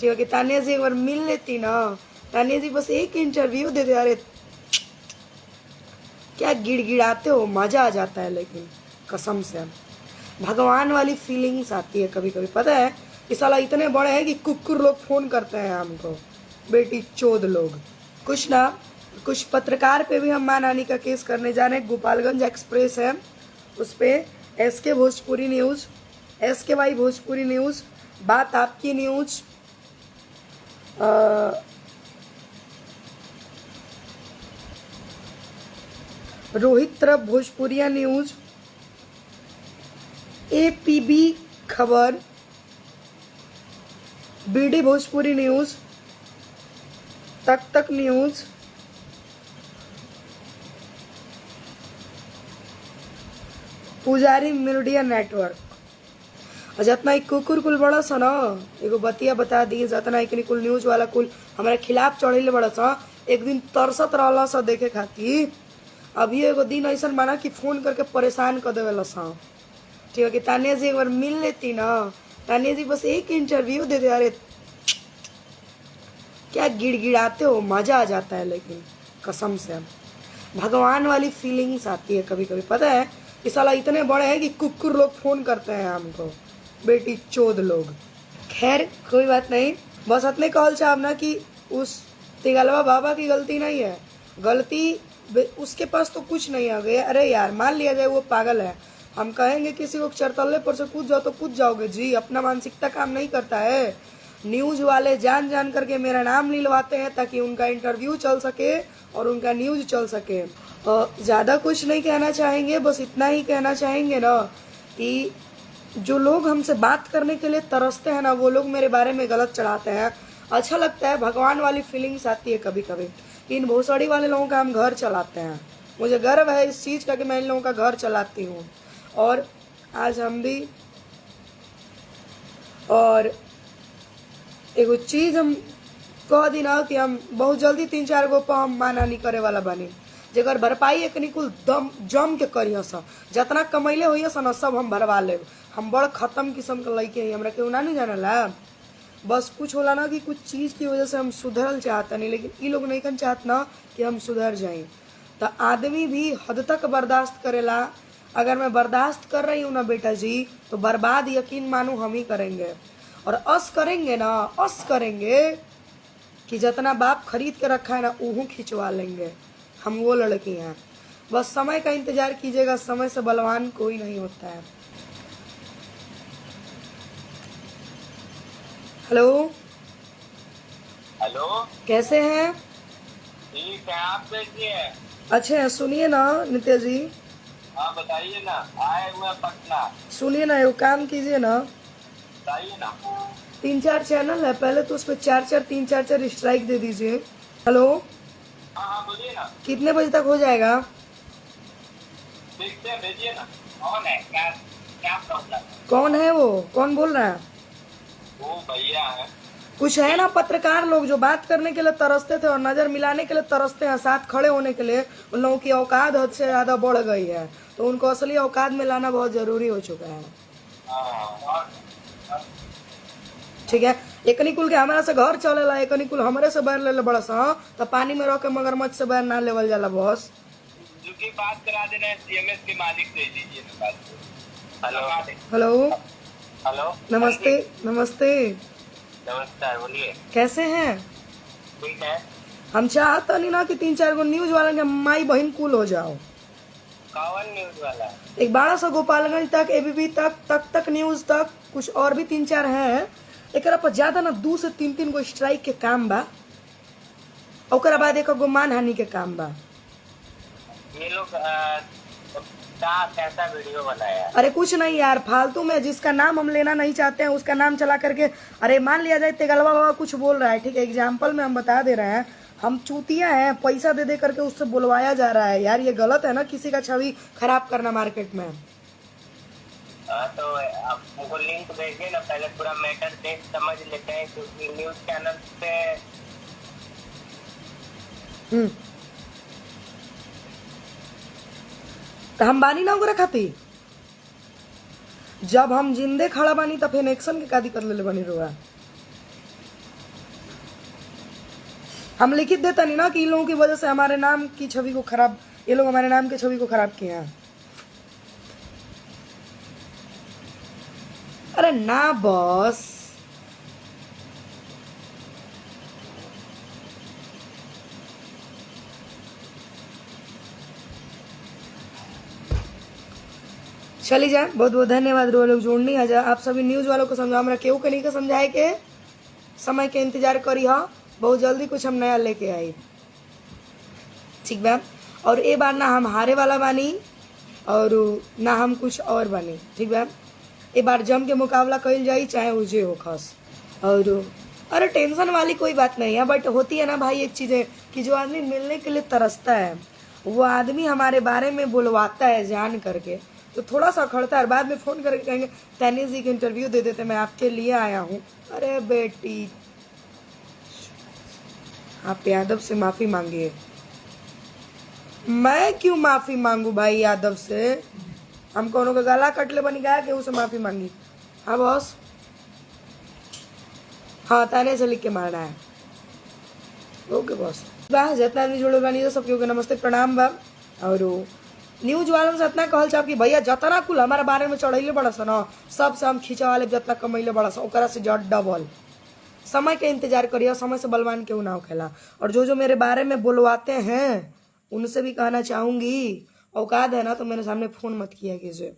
ठीक है कि तानिया जी एक बार मिल लेती ना। तानिया जी बस एक इंटरव्यू दे दे। अरे क्या गिड़गिड़ाते हो, मजा आ जाता है। लेकिन कसम से भगवान वाली फीलिंग्स आती है कभी कभी। पता है कि साला इतने बड़े हैं कि कुकुर लोग फोन करते हैं हमको, बेटी चोद लोग। कुछ पत्रकार पे भी हम मानहानि का केस करने जा रहे हैं। गोपालगंज एक्सप्रेस है, उस पर SK Bhojpuri news, SKY Bhojpuri news, बात आपकी न्यूज़, रोहित तरफ भोजपुरिया न्यूज़, APB खबर, BD भोजपुरी न्यूज़, तक न्यूज़, पुजारी मीडिया नेटवर्क। और जितना एक कुकुर कुल बड़ा सा ना, एगो बतिया बता दी, जितना एक कुल न्यूज वाला कुल हमारे खिलाफ चढ़े बड़ा सा, एक दिन तरसत रहला सा देखे खातिर। अभी एगो दिन ऐसा बना कि फोन करके परेशान कर देवेला सा। ठीक है कि तानिया जी एक बार मिल लेती ना। तानिया जी बस एक इंटरव्यू दे दे। अरे क्या गिड़गिड़ाते हो, मजा आ जाता है। लेकिन कसम से भगवान वाली फीलिंग्स आती है कभी कभी। पता है कि साला इतने बड़े हैं कि कुकुर लोग फोन करते हैं हमको, बेटी चोद लोग। खैर कोई बात नहीं, बस इतने कहल चाहब ना कि उस तिगलवा बाबा की गलती नहीं है। गलती उसके पास तो कुछ नहीं आ गया। अरे यार मान लिया जाए वो पागल है, हम कहेंगे किसी को चरतल्ले पर से कूद जाओ तो कूद जाओगे जी। अपना मानसिकता काम नहीं करता है। न्यूज वाले जान जान करके मेरा नाम लिलवाते हैं ताकि उनका इंटरव्यू चल सके और उनका न्यूज चल सके। ज़्यादा कुछ नहीं कहना चाहेंगे, बस इतना ही कहना चाहेंगे ना कि जो लोग हमसे बात करने के लिए तरसते हैं ना, वो लोग मेरे बारे में गलत चढ़ाते हैं। अच्छा लगता है, भगवान वाली फीलिंग्स आती है कभी कभी कि इन भोसड़ी वाले लोगों का हम घर चलाते हैं। मुझे गर्व है इस चीज़ का कि मैं इन लोगों का घर चलाती हूँ। और आज हम भी, और एगो चीज़ हम कह दी ना कि हम बहुत जल्दी 3-4 गो पर हम मानहानि करे वाला बनी, जगर भरपाई एक निकुल दम जम के करिए सा। जितना कमैले हुई सा ना सब हम भरवा ले। हम बड़ खत्म किस्म के लड़के हैं, हमरा केहू ना नहीं जानला। बस कुछ होला ना कि कुछ चीज़ की वजह से हम सुधरल चाहता नहीं, लेकिन ये लोग नहीं कन चाहत ना कि हम सुधर जाएं। तो आदमी भी हद तक बर्दाश्त करेला। अगर मैं बर्दाश्त कर रही हूँ ना बेटा जी, तो बर्बाद यकीन मानो हम ही करेंगे। और अस करेंगे ना, अस करेंगे कि जितना बाप खरीद के रखा है ना ऊहू खिंचवा लेंगे। हम वो लड़की हैं। बस समय का इंतजार कीजिएगा, समय से बलवान कोई नहीं होता है। हेलो हेलो, कैसे हैं? ठीक है, आप कैसी हैं? अच्छे सुनिए ना नित्या जी। हाँ बताइए ना, आए हुए पटना। सुनिए ना, एक काम कीजिए ना, बताइए ना। 3-4 चैनल है, पहले तो उस पर 3-4 स्ट्राइक दे दीजिए। हेलो, हाँ बोलिए ना। कितने बजे तक हो जाएगा? देखते हैं, भेजिए ना। कौन है, क्या क्या प्रॉब्लम है? कौन है वो, कौन बोल रहा है? वो भैया है। कुछ है ना पत्रकार लोग जो बात करने के लिए तरसते थे और नजर मिलाने के लिए तरसते हैं, साथ खड़े होने के लिए। उन लोगों की औकात हद से ज्यादा बढ़ गई है, तो उनको असली औकात में लाना बहुत जरूरी हो चुका है। ठीक है, एक निकुल के हमारा से घर चलेला, एक निकुल हमारे से बैर ले बड़ा सा। तो पानी में रह के मगरमच्छ से बैर ना लेवल जाला बॉस। क्योंकि बात करा देना है, CMS के मालिक दे दीजिए ना बात। हेलो हेलो, हेलो, नमस्ते नमस्ते, नमस्कार, बोलिए। कैसे हैं? ठीक है। हम चाहता नहीं ना कि 3-4 गो न्यूज वाला के माई बहन कुल हो जाओ। कौन न्यूज वाला? एक बड़ा सा गोपालगंज तक, ABP तक न्यूज तक, कुछ और भी 3-4 हैं। एक पर ज्यादा ना 2 से 3 गो स्ट्राइक के काम बा, ओकरा बाद 1 गो मानहानि के काम बा। ये लोग कैसा वीडियो बनाया? अरे कुछ नहीं यार, फालतू में जिसका नाम हम लेना नहीं चाहते हैं उसका नाम चला करके। अरे मान लिया जाए तेगलवा बाबा कुछ बोल रहा है, ठीक है, एग्जाम्पल में हम बता दे रहे हैं, हम चूतिया हैं, पैसा दे दे करके उससे बुलवाया जा रहा है। यार ये गलत है ना, किसी का छवि खराब करना मार्केट में। तो आप हमको लिंक भेजिए ना, पहले पूरा मैटर देख समझ लेते हैं, क्योंकि न्यूज चैनल पे तो हम बानी ना ओकरा खाती। जब हम जिंदे खड़ा बानी तब फिर एक्शन के कादी कर ले बानी रुआ। हम लिखित देता नहीं ना कि इन लोगों की वजह से हमारे नाम की छवि को खराब, ये लोग हमारे नाम की छवि को खराब किए हैं। अरे ना बॉस, चली जाए। बहुत बहुत धन्यवाद रो लोग जोड़नी आ जाए। आप सभी न्यूज वालों को समझाओ, हमरा केहू के नहीं के समझाए के समय के इंतजार करी हा, बहुत जल्दी कुछ हम नया लेके आई, ठीक बा। और ये बार ना हम हारे वाला बानी और ना हम कुछ और बानी, ठीक बा। ये बार जम के मुकाबला कल जाई, चाहे उजे हो खस। और अरे टेंशन वाली कोई बात नहीं है, बट होती है ना भाई एक चीज़ें कि जो आदमी मिलने के लिए तरसता है वो आदमी हमारे बारे में बुलवाता है जान करके, तो थोड़ा सा खड़ता है, बाद में फ़ोन करके कहेंगे तैनीस जी के इंटरव्यू दे देते, मैं आपके लिए आया हूँ। अरे बेटी, आप यादव से माफ़ी मांगिए। मैं क्यों माफ़ी मांगू भाई यादव से? हम कोनो का गला कटले बनी गया कि उसे माफ़ी मांगी? हाँ बॉस, हाँ ताने से लिख के मारना है। Okay boss. बा जितना आदमी जुड़ल बानी सबके ओके नमस्ते प्रणाम बा। और न्यूज वालों से इतना कहल चाह कि भैया जतना कुल हमारे बारे में चढ़ैले बड़ा सा ना, सबसे हम खिंचवाले जितना कमैले बड़ा सा ओकरा से जट डबल। समय के इंतजार करिए, समय से बलवान क्यों ना खेला। और जो मेरे बारे में बुलवाते हैं उनसे भी कहना चाहूँगी, औकात है ना तो मेरे सामने फ़ोन मत किया कीजिए।